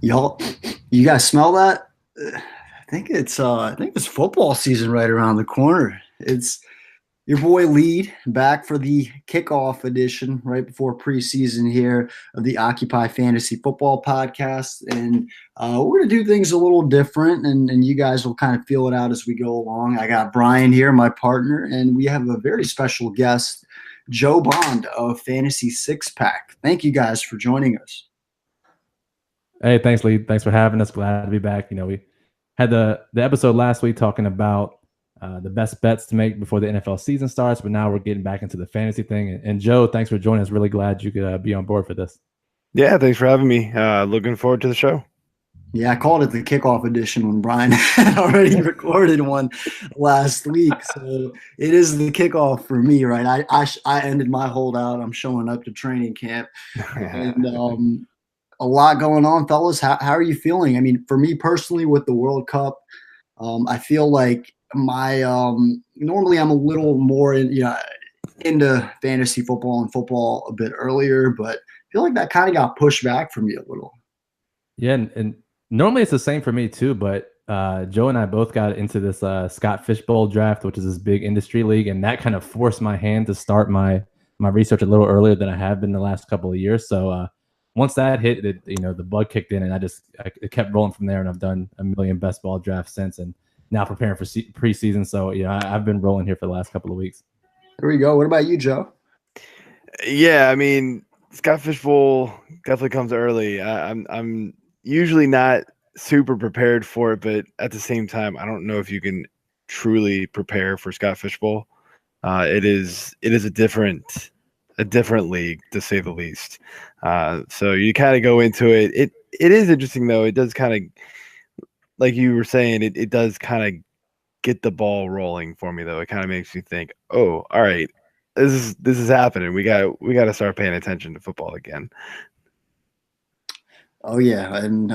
Y'all, you guys smell that? I think it's football season right around the corner. It's your boy Lead back for the kickoff edition right before preseason here of the Occupy Fantasy Football podcast. And we're going to do things a little different, and you guys will kind of feel it out as we go along. I got Brian here, my partner, and we have a very special guest, Joe Bond of Fantasy Six Pack. Thank you guys for joining us. Hey, thanks, Lee. Thanks for having us. Glad to be back. We had the episode last week talking about the best bets to make before the NFL season starts, but now we're getting back into the fantasy thing. And Joe, thanks for joining us. Really glad you could be on board for this. Yeah, thanks for having me. Looking forward to the show. Yeah, I called it the kickoff edition when Brian had already recorded one last week. So it is the kickoff for me, right? I ended my holdout. I'm showing up to training camp. And a lot going on, fellas. How are you feeling? I mean, for me personally, with the World Cup, I feel like my normally I'm a little more into fantasy football and football a bit earlier, but I feel like that kind of got pushed back for me a little. Yeah, and normally it's the same for me too, but Joe and I both got into this Scott Fishbowl draft, which is this big industry league, and that kind of forced my hand to start my research a little earlier than I have been the last couple of years. So once that hit, the bug kicked in, and it kept rolling from there. And I've done a million best ball drafts since, and now preparing for preseason. So I've been rolling here for the last couple of weeks. There we go. What about you, Joe? Yeah, I mean, Scott Fishbowl definitely comes early. I'm usually not super prepared for it, but at the same time, I don't know if you can truly prepare for Scott Fishbowl. It is a different league, to say the least. So you kind of go into it. It is interesting though. It does kind of, like you were saying, it does kind of get the ball rolling for me though. It kind of makes me think, oh, all right, this is happening. We got to start paying attention to football again. Oh yeah, and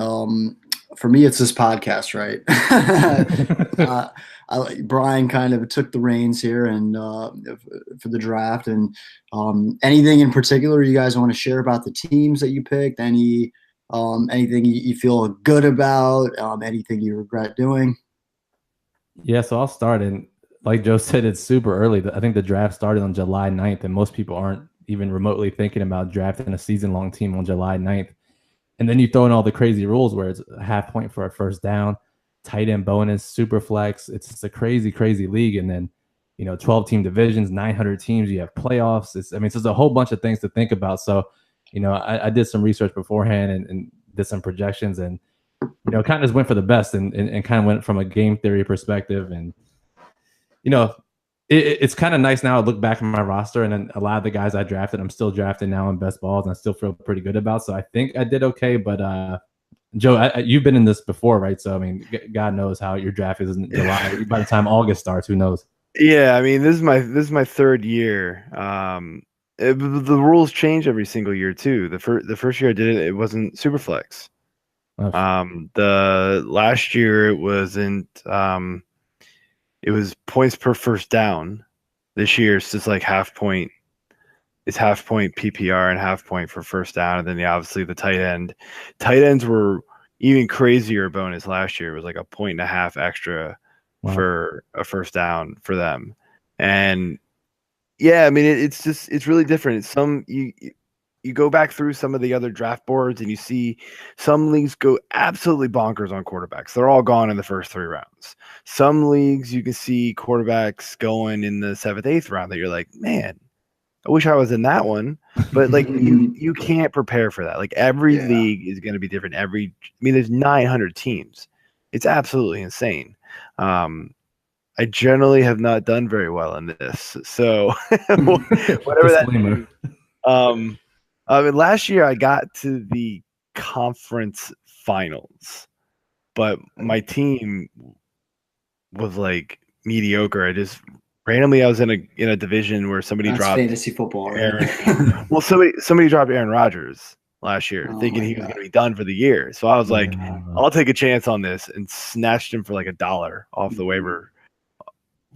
for me, it's this podcast, right? Brian kind of took the reins here and for the draft. And anything in particular you guys want to share about the teams that you picked? Anything you feel good about? Anything you regret doing? Yeah, so I'll start. And like Joe said, it's super early. I think the draft started on July 9th, and most people aren't even remotely thinking about drafting a season-long team on July 9th. And then you throw in all the crazy rules where it's a half point for a first down, tight end bonus, super flex. It's just a crazy, crazy league. And then, 12 team divisions, 900 teams, you have playoffs. It's just a whole bunch of things to think about. So, I did some research beforehand and did some projections and, kind of just went for the best and kind of went from a game theory perspective. And, it's kind of nice now to look back at my roster, and then a lot of the guys I drafted, I'm still drafting now in best balls, and I still feel pretty good about. So I think I did okay. But Joe, you've been in this before, right? So I mean, God knows how your draft is in July. By the time August starts, who knows? Yeah, I mean, this is my third year. The rules change every single year too. The first year I did it, it wasn't super flex. The last year it wasn't. It was points per first down. This year it's just like half point. It's half point PPR and half point for first down, and then obviously the tight end. Tight ends were even crazier bonus last year. It was like a 1.5 extra for a first down for them. And yeah, I mean it's really different. It's you go back through some of the other draft boards and you see some leagues go absolutely bonkers on quarterbacks. They're all gone in the first 3 rounds. Some leagues you can see quarterbacks going in the 7th, 8th round that you're like, man, I wish I was in that one. But like you can't prepare for that. Like every league is going to be different. There's 900 teams. It's absolutely insane. I generally have not done very well in this. So whatever that means. Last year I got to the conference finals, but my team was like mediocre. I was in a division where somebody dropped fantasy football. Right? Well, somebody dropped Aaron Rodgers last year, thinking he was going to be done for the year. So I was like, I'll take a chance on this, and snatched him for like $1 off the waiver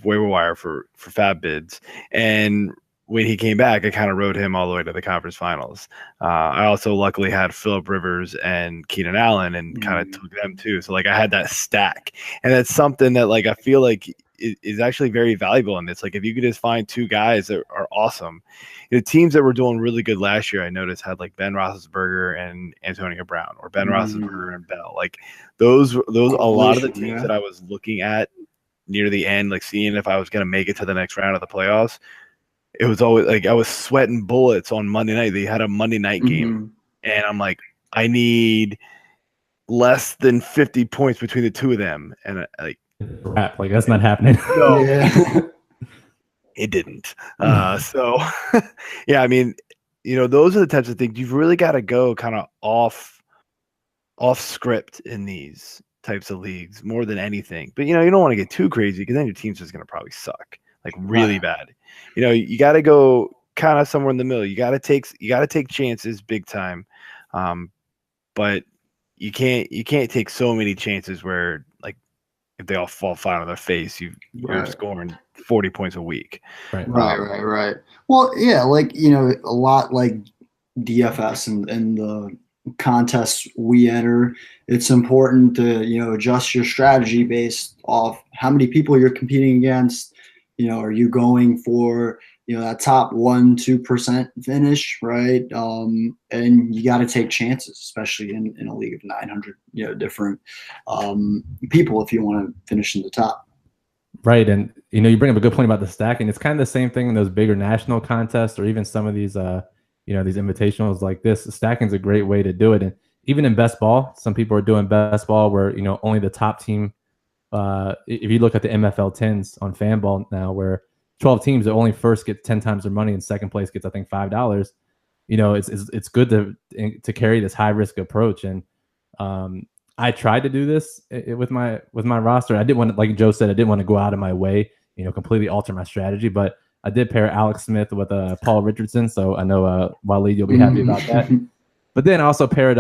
wire for fab bids. And when he came back, I kind of rode him all the way to the conference finals. I also luckily had Phillip Rivers and Keenan Allen and kind of took them too. So like I had that stack, and that's something that like I feel like is actually very valuable in this. Like if you could just find two guys that are awesome, the teams that were doing really good last year, I noticed had like Ben Roethlisberger and Antonio Brown, or Ben Roethlisberger and Bell. Like those a lot of the teams that I was looking at near the end, like seeing if I was going to make it to the next round of the playoffs. It was always like I was sweating bullets on Monday night. They had a Monday night game, and I'm like, I need less than 50 points between the two of them, and like that's not happening. No, it didn't. So, yeah, I mean, those are the types of things you've really got to go kind of off script in these types of leagues more than anything. But you don't want to get too crazy because then your team's just going to probably suck. Like really bad. You got to go kind of somewhere in the middle. You got to take chances big time. But you can't take so many chances where like if they all fall flat on their face, you're scoring 40 points a week. Right. Well, yeah, like, a lot like DFS and the contests we enter, it's important to, adjust your strategy based off how many people you're competing against. Are you going for, that top 1-2% finish, right? And you got to take chances, especially in a league of 900, different people if you want to finish in the top. Right. And, you bring up a good point about the stacking. It's kind of the same thing in those bigger national contests or even some of these, these invitationals like this. Stacking is a great way to do it. And even in best ball, some people are doing best ball where, only the top team. If you look at the MFL 10s on Fanball now, where 12 teams, the only first get 10 times their money and second place gets, I think, $5. It's good to carry this high risk approach. And I tried to do this with my roster. I didn't want to, like Joe said, I didn't want to go out of my way, completely alter my strategy. But I did pair Alex Smith with Paul Richardson, so I know Waleed, you'll be happy about that. But then I also paired,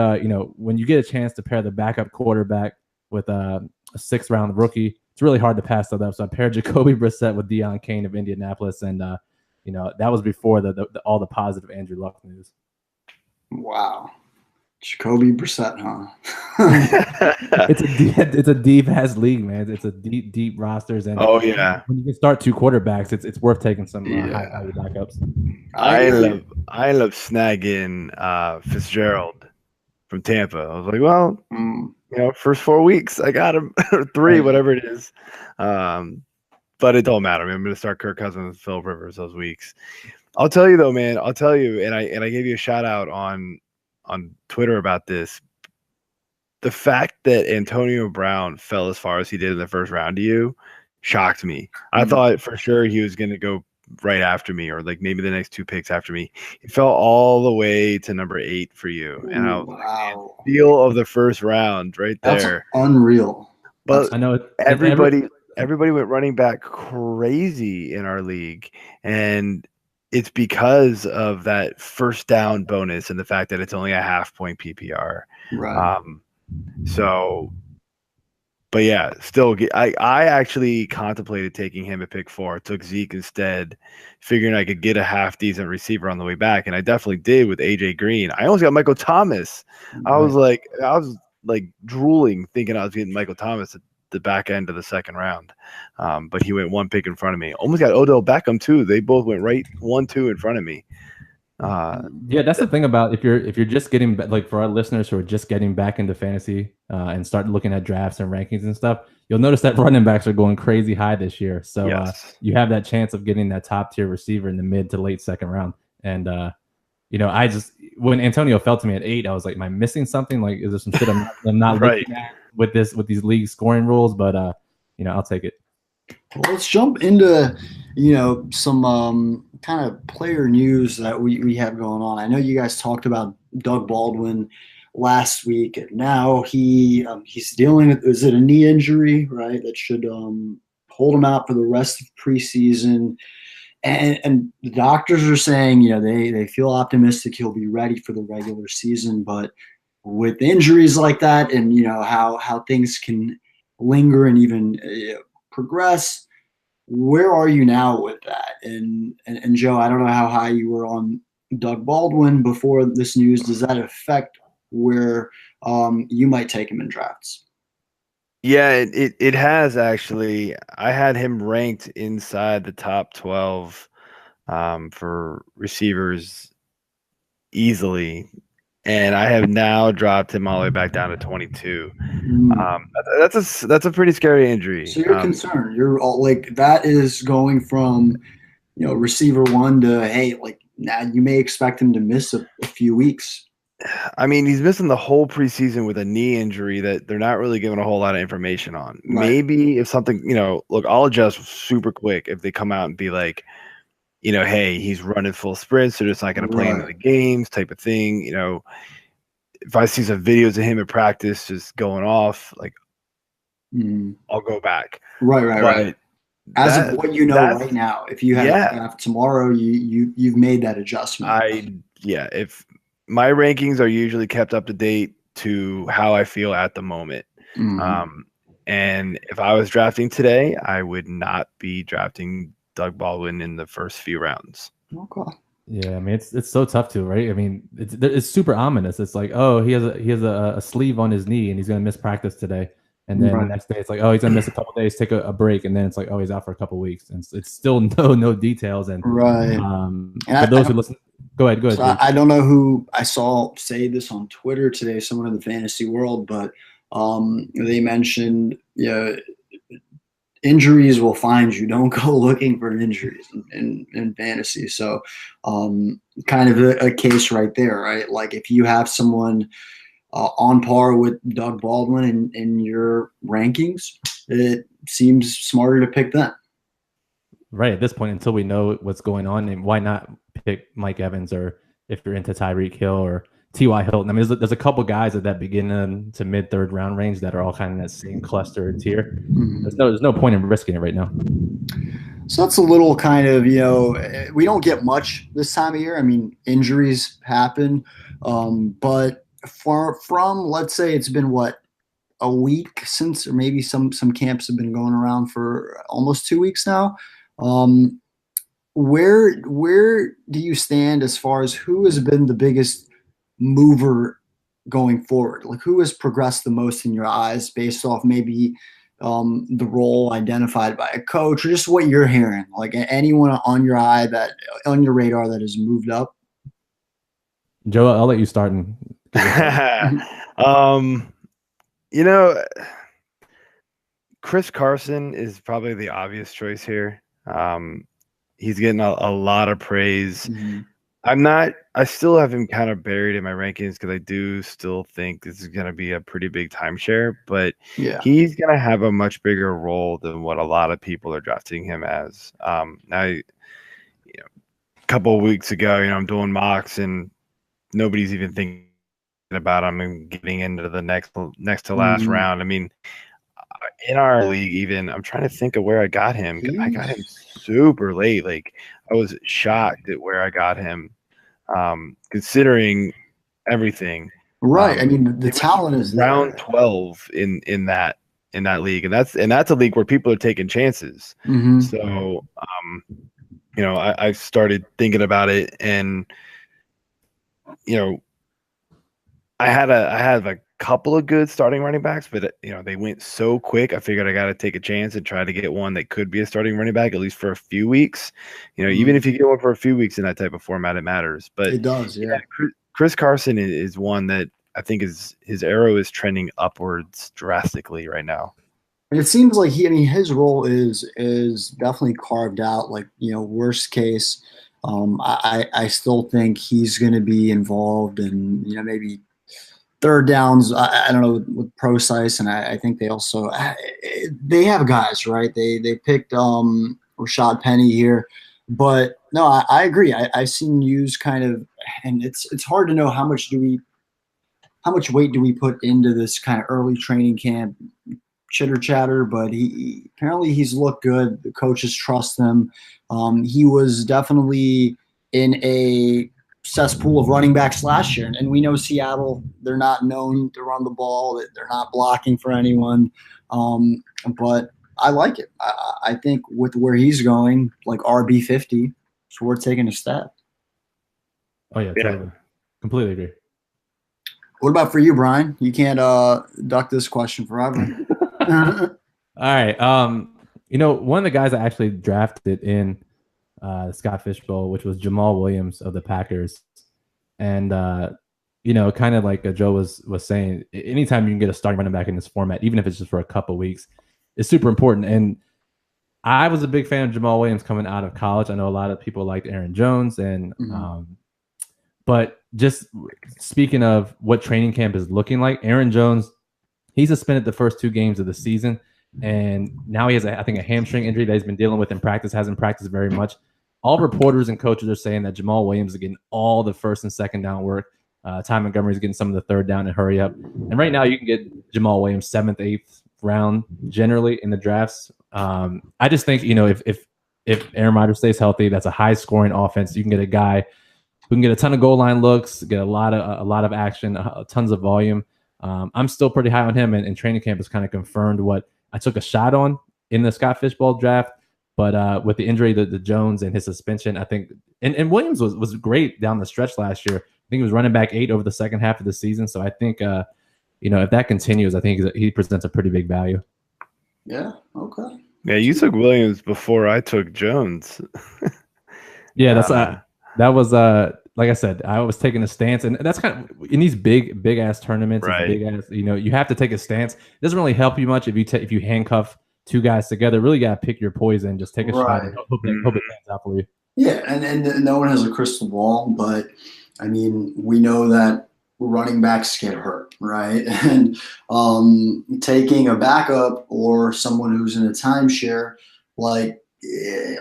when you get a chance to pair the backup quarterback with a 6th round rookie, it's really hard to pass that up. So I paired Jacoby Brissett with Deion Kane of Indianapolis, and that was before all the positive Andrew Luck news. Wow, Jacoby Brissett, huh? It's a deep ass league, man. It's a deep rosters, and when you can start 2 quarterbacks, it's worth taking some high value backups. I love snagging Fitzgerald from Tampa. I was like, well. First 4 weeks, I got him, or 3, whatever it is. But it don't matter. I mean, I'm going to start Kirk Cousins and Phil Rivers those weeks. I'll tell you though, man. I'll tell you, and I gave you a shout out on Twitter about this. The fact that Antonio Brown fell as far as he did in the first round to you shocked me. I thought for sure he was going to go right after me, or like maybe the next 2 picks after me. He fell all the way to number 8 for you. And I was like, deal of the first round right there. That's unreal. But I know everybody went running back crazy in our league, and it's because of that first down bonus and the fact that it's only a half-point PPR. Right. But yeah, still, I actually contemplated taking him at pick 4. Took Zeke instead, figuring I could get a half decent receiver on the way back, and I definitely did with AJ Green. I almost got Michael Thomas. I was like drooling, thinking I was getting Michael Thomas at the back end of the second round, but he went 1 pick in front of me. Almost got Odell Beckham too. They both went right 1-2 in front of me. That's the thing about if you're just getting, like, for our listeners who are just getting back into fantasy and start looking at drafts and rankings and stuff, you'll notice that running backs are going crazy high this year. So you have that chance of getting that top tier receiver in the mid to late second round. And I just, when Antonio fell to me at 8, I was like, am I missing something? Like, is there some shit I'm not looking at with these league scoring rules? But I'll take it. Well, let's jump into some kind of player news that we have going on. I know you guys talked about Doug Baldwin last week, and now he's dealing with, is it a knee injury, right? That should hold him out for the rest of preseason. And the doctors are saying, they feel optimistic he'll be ready for the regular season, but with injuries like that, and how things can linger and even progress, Where are you now with that? And Joe, I don't know how high you were on Doug Baldwin before this news. Does that affect where you might take him in drafts? Yeah, it has actually. I had him ranked inside the top 12 for receivers easily, and I have now dropped him all the way back down to 22. That's a pretty scary injury. So you're concerned. You're all, like, that is going from, receiver one to, hey, like, now you may expect him to miss a few weeks. I mean, he's missing the whole preseason with a knee injury that they're not really giving a whole lot of information on. Right. Maybe if something, look, I'll adjust super quick if they come out and be like, hey, he's running full sprints, so just not going to play into the games type of thing. If I see some videos of him at practice just going off, like, I'll go back. Right. As of what you know right now, if you had a draft tomorrow, you've made that adjustment. If my rankings are usually kept up to date to how I feel at the moment. And if I was drafting today, I would not be drafting Doug Baldwin in the first few rounds. Okay. Yeah, I mean it's so tough too, right? I mean it's super ominous. It's like, oh, he has a sleeve on his knee and he's gonna miss practice today, and then the next day it's like, oh, he's gonna miss a couple days, take a break, and then it's like, oh, he's out for a couple weeks, and it's still no details. And for those who listen, go ahead. So I don't know who I saw say this on Twitter today, someone in the fantasy world, but they mentioned injuries will find you. Don't go looking for injuries in fantasy. So kind of a case right there, right? Like if you have someone on par with Doug Baldwin in your rankings, it seems smarter to pick them. Right, at this point, until we know what's going on, and why not pick Mike Evans, or if you're into Tyreek Hill or T.Y. Hilton. I mean, there's a couple guys at that beginning to mid third round range that are all kind of in that same cluster tier. There's no point in risking it right now. So that's a little kind of, we don't get much this time of year. I mean, injuries happen, but from let's say it's been a week since, or maybe some camps have been going around for almost 2 weeks now. Where do you stand as far as who has been the biggest mover going forward? Like who has progressed the most in your eyes based off maybe the role identified by a coach, or just what you're hearing? Like anyone on your radar that has moved up? Joe, I'll let you start. Chris Carson is probably the obvious choice here. He's getting a lot of praise. I still have him kind of buried in my rankings because I do still think this is going to be a pretty big timeshare, but he's going to have a much bigger role than what a lot of people are drafting him as. Now, a couple of weeks ago, I'm doing mocks and nobody's even thinking about him and getting into the next to last round. I mean, in our league, even I'm trying to think of where I got him. I got him super late. Like I was shocked at where I got him, considering everything. Right. I mean, the talent is round there. 12 in that league, and that's a league where people are taking chances. So, I started thinking about it, and I had a couple of good starting running backs, but they went so quick. I figured I got to take a chance and try to get one that could be a starting running back at least for a few weeks. Even if you get one for a few weeks in that type of format, it matters. But it does, yeah. Chris Carson is one that I think his arrow is trending upwards drastically right now. And it seems like his role is definitely carved out. Like, worst case, I still think he's going to be involved in, maybe third downs. I don't know with Preseason, and I think they also they have guys, right? They picked Rashad Penny here, but no, I agree. I've seen news kind of, and it's hard to know how much weight do we put into this kind of early training camp chitter chatter, but apparently he's looked good. The coaches trust him. He was definitely in a cesspool of running backs last year, and we know Seattle, they're not known to run the ball, that they're not blocking for anyone. But I like it. I think with where he's going, like RB50, it's worth taking a step. Oh yeah, totally, completely agree. What about for you, Brian? You can't duck this question forever. All right. One of the guys I actually drafted in the Scott Fish Bowl, which was Jamal Williams of the Packers, and kind of like Joe was saying, anytime you can get a starting running back in this format, even if it's just for a couple weeks, is super important. And I was a big fan of Jamal Williams coming out of college. I know a lot of people liked Aaron Jones, and but just speaking of what training camp is looking like, Aaron Jones, he suspended the first 2 games of the season, and now he has, I think, a hamstring injury that he's been dealing with in practice, hasn't practiced very much. All reporters and coaches are saying that Jamal Williams is getting all the first and second down work. Ty Montgomery is getting some of the third down and hurry up. And right now you can get Jamal Williams 7th, 8th round generally in the drafts. I just think, if Aaron Rodgers stays healthy, that's a high scoring offense. You can get a guy who can get a ton of goal line looks, get a lot of action, tons of volume. I'm still pretty high on him, and training camp has kind of confirmed what I took a shot on in the Scott Fish Bowl draft. But with the injury to Jones and his suspension, I think, and Williams was great down the stretch last year. I think he was running back 8 over the second half of the season. So I think, if that continues, I think he presents a pretty big value. Yeah. Okay. Yeah, you took Williams before I took Jones. Yeah, that was like I said, I was taking a stance, and that's kind of in these big ass tournaments, right? Big ass, you have to take a stance. It doesn't really help you much if you handcuff 2 guys together. Really got to pick your poison. Just take a shot and hope it pans out for you. Yeah, and no one has a crystal ball, but I mean, we know that running backs get hurt, right? And taking a backup or someone who's in a timeshare, like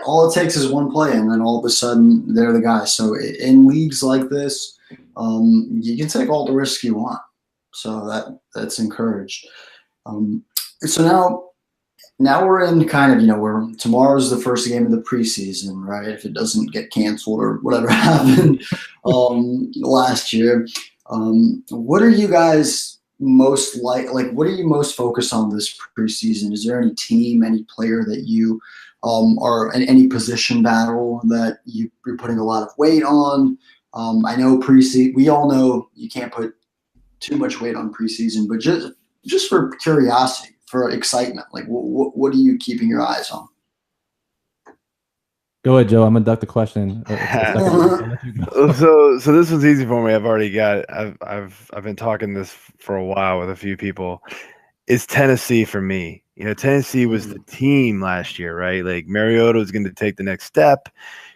all it takes is one play, and then all of a sudden they're the guy. So in leagues like this, you can take all the risks you want. So that's encouraged. So now we're in kind of, tomorrow's the first game of the preseason, right? If it doesn't get canceled or whatever happened last year. What are you guys most like what are you most focused on this preseason? Is there any team, any player that you or any position battle that you're putting a lot of weight on? I know we all know you can't put too much weight on preseason, but just for curiosity, for excitement, like what are you keeping your eyes on? Go ahead, Joe. I'm gonna duck the question. So this was easy for me. I've already got. I've been talking this for a while with a few people. It's Tennessee for me. Tennessee was the team last year, right? Like Mariota was going to take the next step.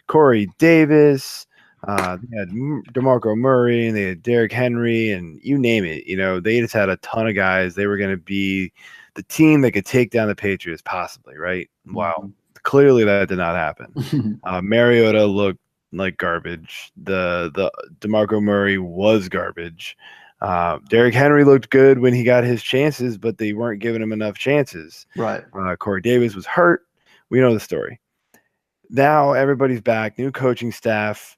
Corey Davis, they had DeMarco Murray, and they had Derrick Henry, and you name it. They just had a ton of guys. They were going to be the team that could take down the Patriots, possibly, right? Wow. Clearly that did not happen. Mariota looked like garbage. The DeMarco Murray was garbage. Derrick Henry looked good when he got his chances, but they weren't giving him enough chances. Right. Corey Davis was hurt. We know the story. Now everybody's back, new coaching staff.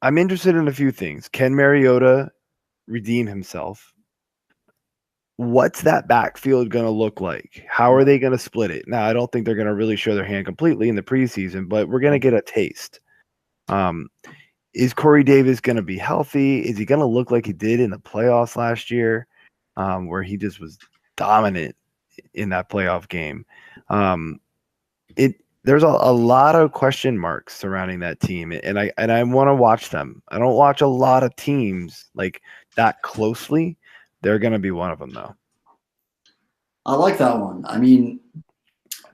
I'm interested in a few things. Can Mariota redeem himself? What's that backfield going to look like? How are they going to split it? Now, I don't think they're going to really show their hand completely in the preseason, but we're going to get a taste. Is Corey Davis going to be healthy? Is he going to look like he did in the playoffs last year, where he just was dominant in that playoff game? There's a lot of question marks surrounding that team, and I want to watch them. I don't watch a lot of teams like that closely. They're going to be one of them, though. I like that one. I mean,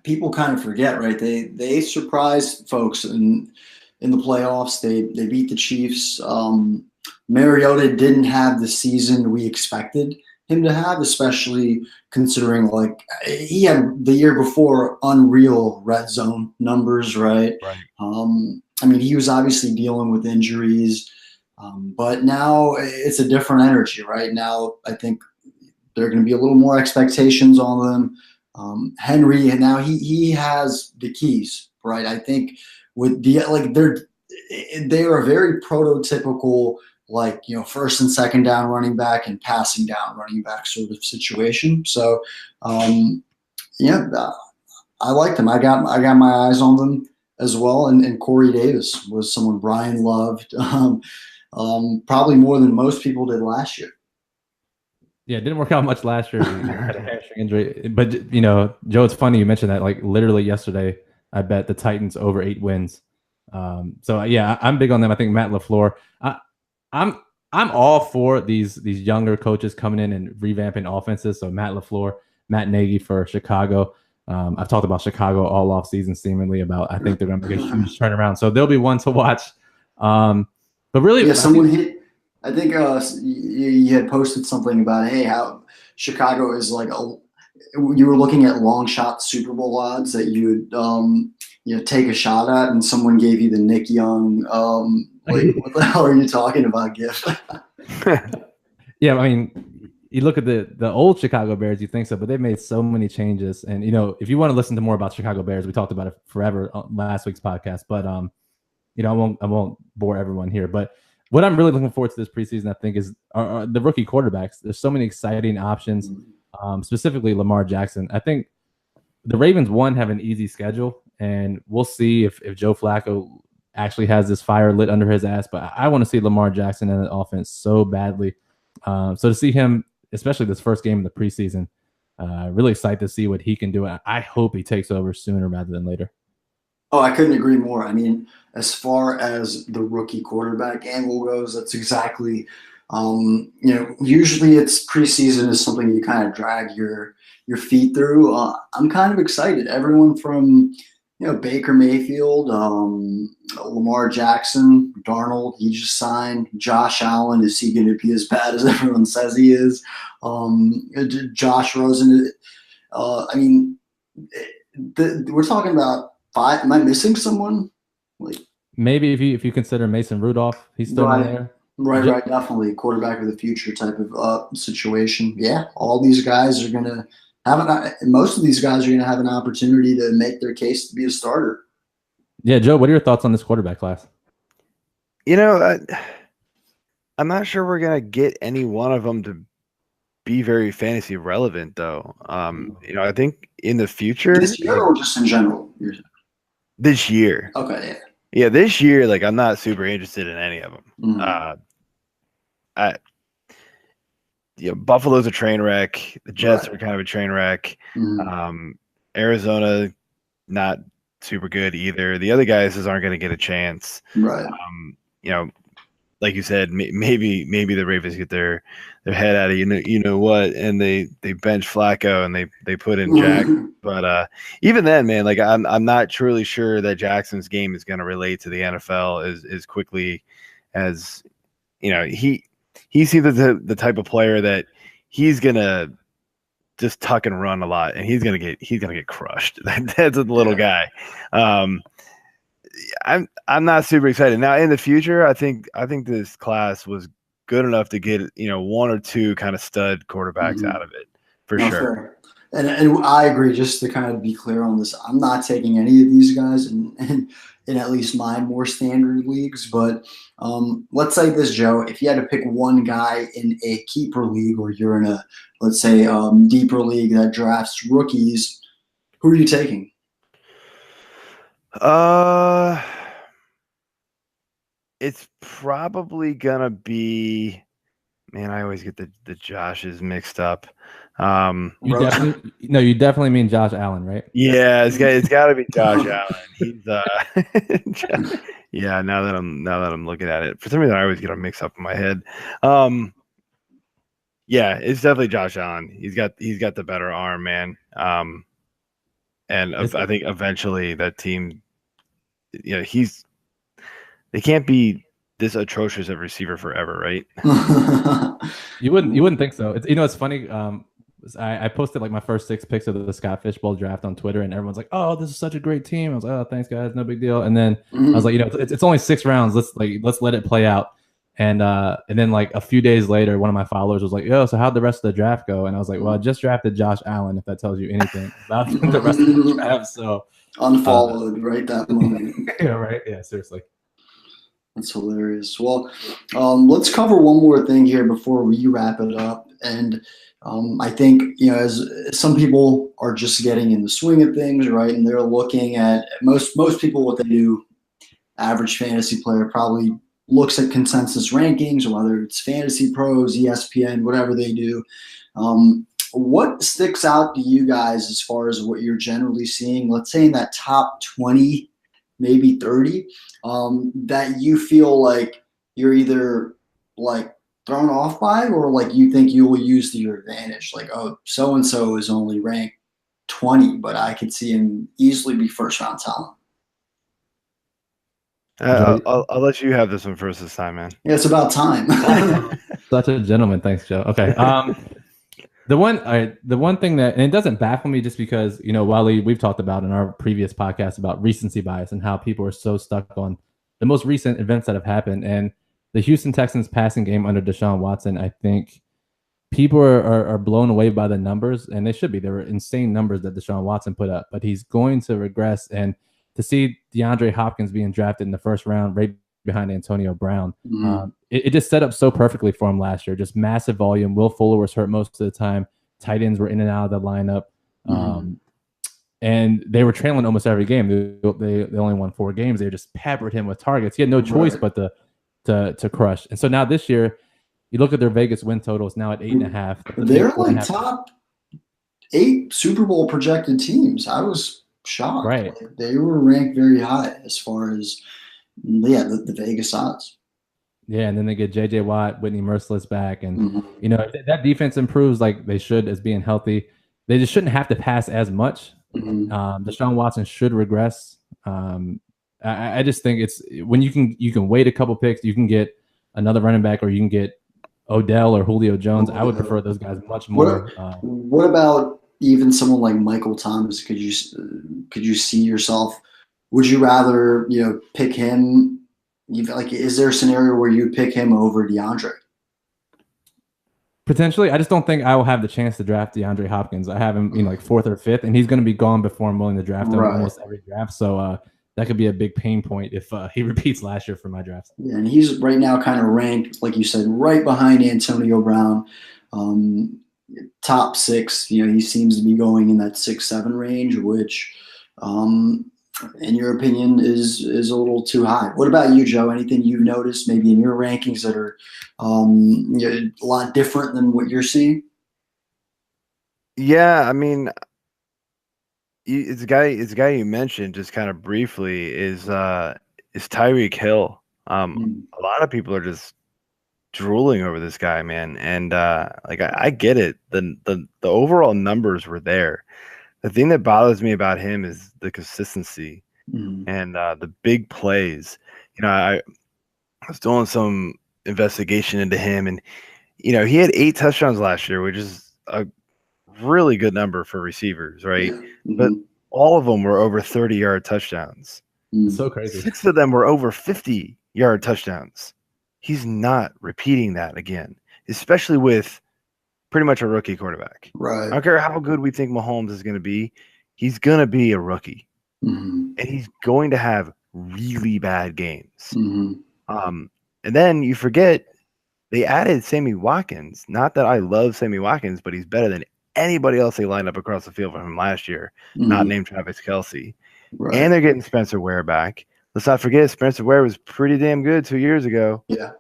people kind of forget, right? They surprised folks in the playoffs. They beat the Chiefs. Mariota didn't have the season we expected him to have, especially considering like he had the year before unreal red zone numbers, right? Right. I mean, he was obviously dealing with injuries. But now it's a different energy, right? Now I think there are going to be a little more expectations on them. Henry, and now he has the keys, right? I think with they are a very prototypical, first and second down running back and passing down running back sort of situation. So, I liked them. I got my eyes on them as well. And Corey Davis was someone Brian loved, probably more than most people did last year. Yeah, it didn't work out much last year. He had a hamstring injury. But, you know, Joe, it's funny you mentioned that. Like, literally yesterday, I bet the Titans over 8 wins. So, yeah, I'm big on them. I think Matt LaFleur. I'm all for these younger coaches coming in and revamping offenses. So, Matt LaFleur, Matt Nagy for Chicago. I've talked about Chicago all off season, seemingly about I think they're going to make a huge turnaround. So, they'll be one to watch. But really, yeah, someone hit. I think you had posted something about, hey, how Chicago is like you were looking at long shot Super Bowl odds that you would take a shot at, and someone gave you the Nick Young. Like, what the hell are you talking about, gift? Yeah, I mean, you look at the old Chicago Bears, you think so, but they've made so many changes. And you know, if you want to listen to more about Chicago Bears, we talked about it forever on last week's podcast. But you know, I won't bore everyone here, but what I'm really looking forward to this preseason, I think, is are the rookie quarterbacks. There's so many exciting options, specifically Lamar Jackson. I think the Ravens, have an easy schedule, and we'll see if Joe Flacco actually has this fire lit under his ass. But I want to see Lamar Jackson in the offense so badly. So to see him, especially this first game of the preseason, really excited to see what he can do. I hope he takes over sooner rather than later. Oh, I couldn't agree more. I mean, as far as the rookie quarterback angle goes, that's exactly, usually it's preseason is something you kind of drag your feet through. I'm kind of excited. Everyone from, Baker Mayfield, Lamar Jackson, Darnold, he just signed. Josh Allen, is he going to be as bad as everyone says he is? Josh Rosen. I mean, we're talking about 5. Am I missing someone? Like, maybe if you consider Mason Rudolph, he's still in there. Right, definitely quarterback of the future type of situation. Yeah, all these guys are gonna most of these guys are gonna have an opportunity to make their case to be a starter. Yeah, Joe, what are your thoughts on this quarterback class? You know, I'm not sure we're gonna get any one of them to be very fantasy relevant, though. I think in the future, this year or just in general. This year. Okay, yeah. Yeah, this year, like I'm not super interested in any of them. Buffalo's a train wreck. The Jets are kind of a train wreck. Arizona, not super good either. The other guys just aren't going to get a chance. Right. Like you said, maybe the Ravens get their head out of you know what, and they bench Flacco and they put in Jack. But even then, man, like I'm not truly sure that Jackson's game is going to relate to the NFL as quickly as he's either the type of player that he's gonna just tuck and run a lot, and he's gonna get crushed. That's a little guy. I'm not super excited. Now in the future, I think this class was good enough to get 1 or 2 kind of stud quarterbacks out of it for sure. Fair. And I agree. Just to kind of be clear on this, I'm not taking any of these guys in at least my more standard leagues. But let's say this, Joe, if you had to pick one guy in a keeper league, or you're in a, let's say, deeper league that drafts rookies, who are you taking? It's probably gonna be, man, I always get the Joshes mixed up. You definitely mean Josh Allen, right? Yeah, it's got to be Josh Allen. He's yeah. Now that I'm looking at it, for some reason I always get them mixed up in my head. Yeah, it's definitely Josh Allen. He's got the better arm, man. And I think eventually that team, they can't be this atrocious of receiver forever, right? You wouldn't think so. It's funny. I posted like my first 6 picks of the Scott Fishbowl draft on Twitter, and everyone's like, "Oh, this is such a great team." I was like, "Oh, thanks, guys, no big deal." And then I was like, it's only 6 rounds. Let's let it play out. And then like a few days later, one of my followers was like, "Yo, so how'd the rest of the draft go?" And I was like, "Well, I just drafted Josh Allen. If that tells you anything about the rest of the draft." So unfollowed right that moment. Yeah, right. Yeah, seriously. That's hilarious. Well, let's cover one more thing here before we wrap it up. And I think, as some people are just getting in the swing of things, right? And they're looking at most people, what they do, average fantasy player probably looks at consensus rankings, or whether it's Fantasy Pros, ESPN, whatever they do. What sticks out to you guys as far as what you're generally seeing, let's say in that top 20, maybe 30, that you feel like you're either like thrown off by, or like you think you will use to your advantage? Like, oh, so-and-so is only ranked 20, but I could see him easily be first round talent. Joe, I'll let you have this one first this time, man. Yeah, it's about time. such a gentleman. Thanks, Joe. Okay. The one thing that, and it doesn't baffle me, just because, Wally, we've talked about in our previous podcast about recency bias and how people are so stuck on the most recent events that have happened. And the Houston Texans passing game under Deshaun Watson, I think people are blown away by the numbers, and they should be. There were insane numbers that Deshaun Watson put up, but he's going to regress. And to see DeAndre Hopkins being drafted in the first round, right behind Antonio Brown, it just set up so perfectly for him last year. Just massive volume. Will Fuller was hurt most of the time. Tight ends were in and out of the lineup. And they were trailing almost every game. They only won 4 games. They just peppered him with targets. He had no choice but to crush. And so now this year, you look at their Vegas win totals now at 8.5. They're like top 8 Super Bowl projected teams. I was shocked. Right. Like, they were ranked very high as far as the Vegas odds. Yeah, and then they get J.J. Watt, Whitney Merciless back, and if that defense improves like they should as being healthy, they just shouldn't have to pass as much. Deshaun Watson should regress. I just think it's when you can wait a couple picks, you can get another running back, or you can get Odell or Julio Jones. I would prefer those guys much more. What about even someone like Michael Thomas? Could you see yourself? Would you rather pick him? Is there a scenario where you pick him over DeAndre? Potentially. I just don't think I will have the chance to draft DeAndre Hopkins. I have him like 4th or 5th, and he's going to be gone before I'm willing to draft him almost every draft. So that could be a big pain point if he repeats last year for my drafts. Yeah, and he's right now kind of ranked, like you said, right behind Antonio Brown, top 6. He seems to be going in that 6-7 range, which, in your opinion, is a little too high. What about you, Joe? Anything you've noticed maybe in your rankings that are a lot different than what you're seeing? Yeah, I mean, it's a guy you mentioned just kind of briefly is Tyreek Hill. A lot of people are just drooling over this guy, man, and I get it. The overall numbers were there. The thing that bothers me about him is the consistency and the big plays. I was doing some investigation into him, and he had 8 touchdowns last year, which is a really good number for receivers, right? But all of them were over 30-yard touchdowns. So crazy. 6 of them were over 50-yard touchdowns. He's not repeating that again, especially with pretty much a rookie quarterback. Right. I don't care how good we think Mahomes is going to be. He's going to be a rookie. And he's going to have really bad games. And then you forget they added Sammy Watkins. Not that I love Sammy Watkins, but he's better than anybody else they lined up across the field for him last year, not named Travis Kelce. Right. And they're getting Spencer Ware back. Let's not forget Spencer Ware was pretty damn good 2 years ago. Yeah.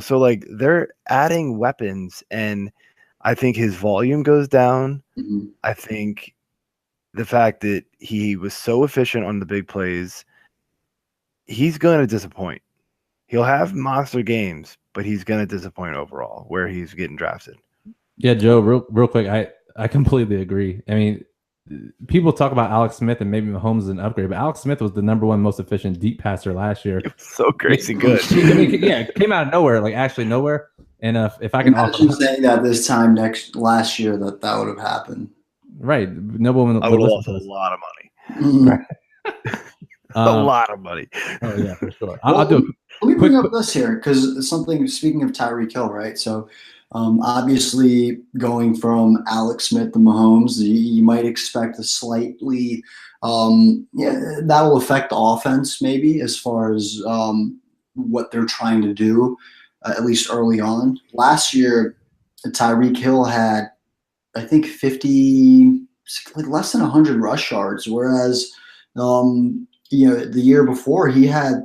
So like they're adding weapons, and I think his volume goes down. I think the fact that he was so efficient on the big plays, he's going to disappoint. He'll have monster games, but he's going to disappoint overall where he's getting drafted. Yeah, Joe, real quick, I completely agree. I mean, people talk about Alex Smith and maybe Mahomes is an upgrade, but Alex Smith was the #1 most efficient deep passer last year. It was so crazy good. It came out of nowhere, like actually nowhere. And if I can imagine saying that this time last year that would have happened. Right. No woman I would have lost a lot of money. Right. A lot of money. Oh yeah, for sure. I'll do. Let me bring up this here because speaking of Tyreek Hill, right? So obviously going from Alex Smith to Mahomes, you might expect a slightly that will affect the offense maybe as far as what they're trying to do, at least early on. Last year, Tyreek Hill had, I think, 50, like less than 100 rush yards, whereas, the year before he had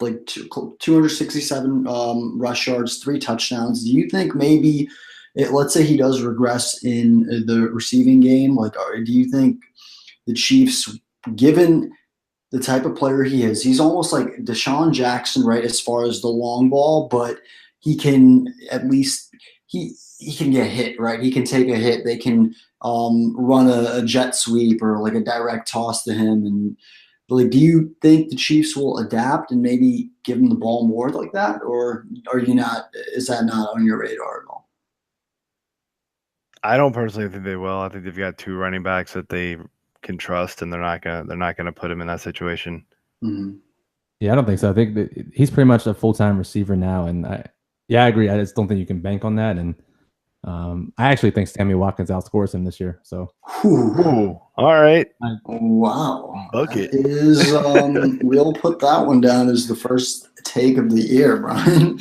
like 267 rush yards, 3 touchdowns. Do you think maybe, let's say he does regress in the receiving game, like, do you think the Chiefs, given the type of player he is, he's almost like Deshaun Jackson, right, as far as the long ball, but he can at least he can get hit, right? He can take a hit. They can run a jet sweep or like a direct toss to him. And like, do you think the Chiefs will adapt and maybe give him the ball more like that, or are you not? Is that not on your radar at all? I don't personally think they will. I think they've got 2 running backs that they can trust, and they're not gonna put him in that situation. Mm-hmm. Yeah, I don't think so. I think that he's pretty much a full-time receiver now, and I agree. I just don't think you can bank on that. And I actually think Sammy Watkins outscores him this year. So, ooh, all right, wow, bucket that is. We'll put that one down as the first take of the year, Brian.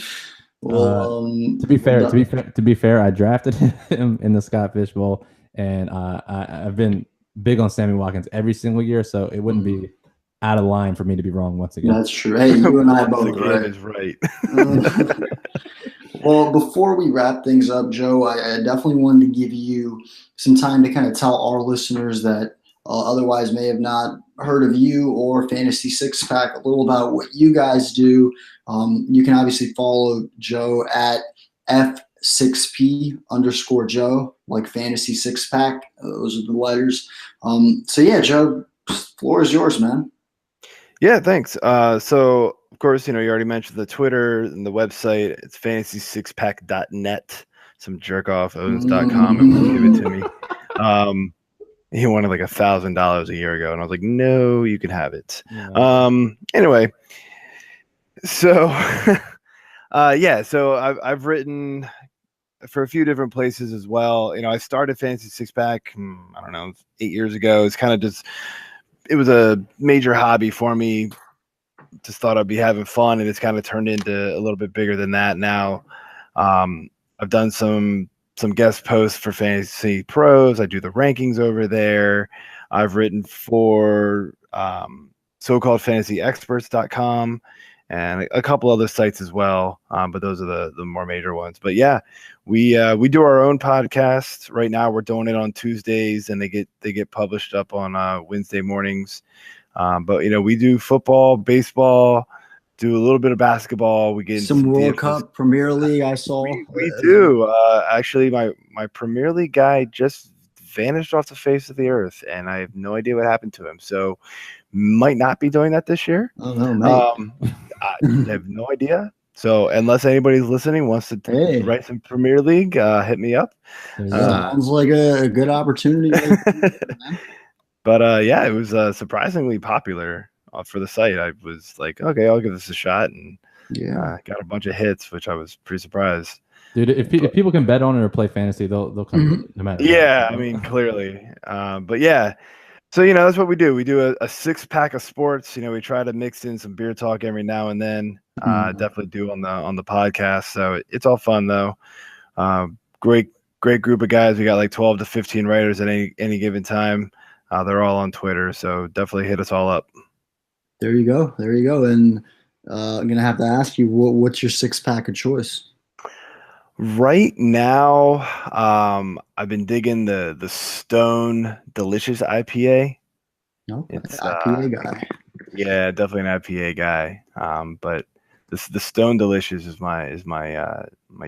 Well, to be fair, I drafted him in the Scott Fish Bowl, and I've been big on Sammy Watkins every single year, so it wouldn't be out of line for me to be wrong once again. That's true. Hey, you and I both, right? Is right. Well, before we wrap things up, Joe, I definitely wanted to give you some time to kind of tell our listeners that otherwise may have not heard of you or Fantasy Six Pack a little about what you guys do. You can obviously follow Joe at F6P_Joe, like Fantasy Six Pack. Those are the letters. So yeah, Joe, floor is yours, man. Yeah, thanks. So of course, you already mentioned the Twitter and the website. It's fantasy6pack.net. Some jerk off owns.com and will give it to me. He wanted like $1,000 a year ago, and I was like, no, you can have it. Yeah. Anyway, so so I've written for a few different places as well. I started Fantasy Six Pack, I don't know, 8 years ago. It's kind of just, it was a major hobby for me. Just thought I'd be having fun, and it's kind of turned into a little bit bigger than that now. I've done some guest posts for Fantasy Pros. I do the rankings over there. I've written for so-called fantasyexperts.com and a couple other sites as well. But those are the more major ones. But yeah, we do our own podcast right now. We're doing it on Tuesdays, and they get published up on Wednesday mornings. But we do football, baseball, do a little bit of basketball. We get some World Cup, Premier League. I saw we do. Actually, my Premier League guy just vanished off the face of the earth, and I have no idea what happened to him. So might not be doing that this year. Oh no, mate. I have no idea. So unless anybody's listening wants to write some Premier League, hit me up. Sounds like a good opportunity. But yeah, it was surprisingly popular for the site. I was like, okay, I'll give this a shot, and got a bunch of hits, which I was pretty surprised. Dude, if people can bet on it or play fantasy, they'll come no matter. Yeah, I mean, clearly. But yeah, so that's what we do. We do a 6-pack of sports. We try to mix in some beer talk every now and then. Definitely do on the podcast. So it's all fun though. Great group of guys. We got like 12 to 15 writers at any given time. They're all on Twitter, so definitely hit us all up. There you go. And I'm gonna have to ask you, what's your 6-pack of choice? Right now, I've been digging the Stone Delicious IPA. Okay, it's IPA guy. Yeah, definitely an IPA guy. But the Stone Delicious is my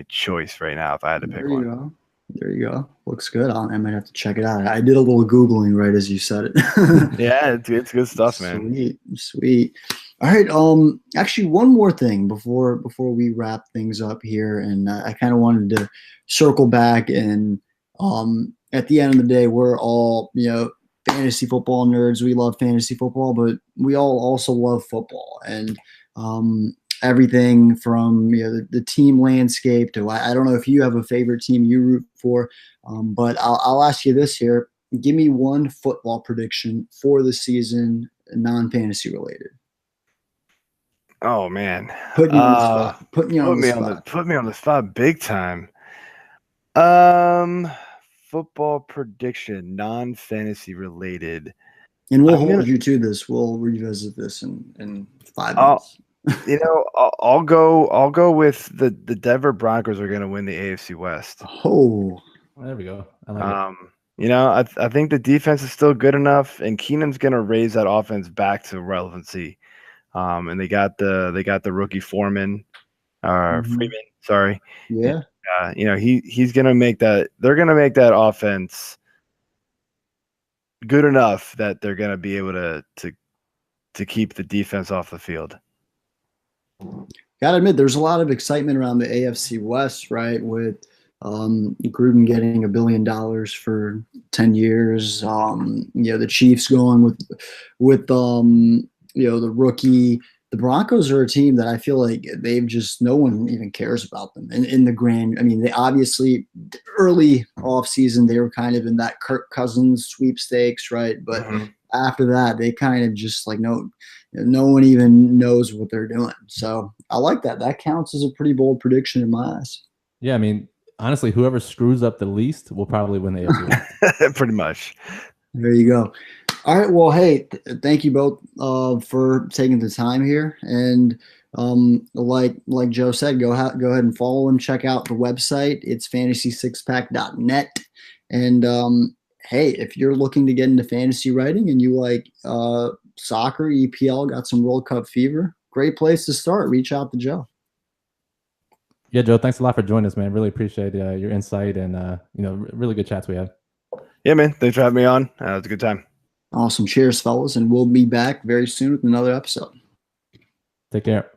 choice right now if I had to pick one. There you go. Looks good. I might have to check it out. I did a little Googling right as you said it. Yeah, it's good stuff, man. Sweet. All right. Actually, one more thing before we wrap things up here, and I kind of wanted to circle back. And at the end of the day, we're all fantasy football nerds. We love fantasy football, but we all also love football, and everything from the team landscape to I don't know if you have a favorite team you root for, but I'll ask you this here: give me one football prediction for the season, non-fantasy related. Oh man. Putting you on the spot. Putting you on the spot. Put me on the spot big time. Um, Football prediction, non-fantasy related. And we'll I'm gonna, hold you to this. We'll revisit this in 5 I'll, minutes. I'll go with the Denver Broncos are gonna win the AFC West. Oh, There we go. I like it. I think the defense is still good enough, and Keenum's gonna raise that offense back to relevancy. And they got the rookie Freeman, sorry. yeah. He's gonna make that. They're gonna make that offense good enough that they're gonna be able to keep the defense off the field. Gotta admit, there's a lot of excitement around the AFC West, right? With Gruden getting $1 billion for 10 years. The Chiefs going with the rookie. The Broncos are a team that I feel like no one even cares about them. In the grand, I mean, they obviously early off season they were kind of in that Kirk Cousins sweepstakes, right? But after that, they kind of just like no one even knows what they're doing. So I like that. That counts as a pretty bold prediction in my eyes. Yeah, I mean, honestly, whoever screws up the least will probably win the AFC West. Pretty much. There you go. All right. Well, hey, thank you both for taking the time here. And like Joe said, go ahead and follow him. Check out the website. It's fantasy6pack.net. And hey, if you're looking to get into fantasy writing and you like soccer, EPL, got some World Cup fever, great place to start. Reach out to Joe. Yeah, Joe, thanks a lot for joining us, man. Really appreciate your insight and really good chats we had. Yeah, man. Thanks for having me on. It was a good time. Awesome. Cheers, fellas. And we'll be back very soon with another episode. Take care.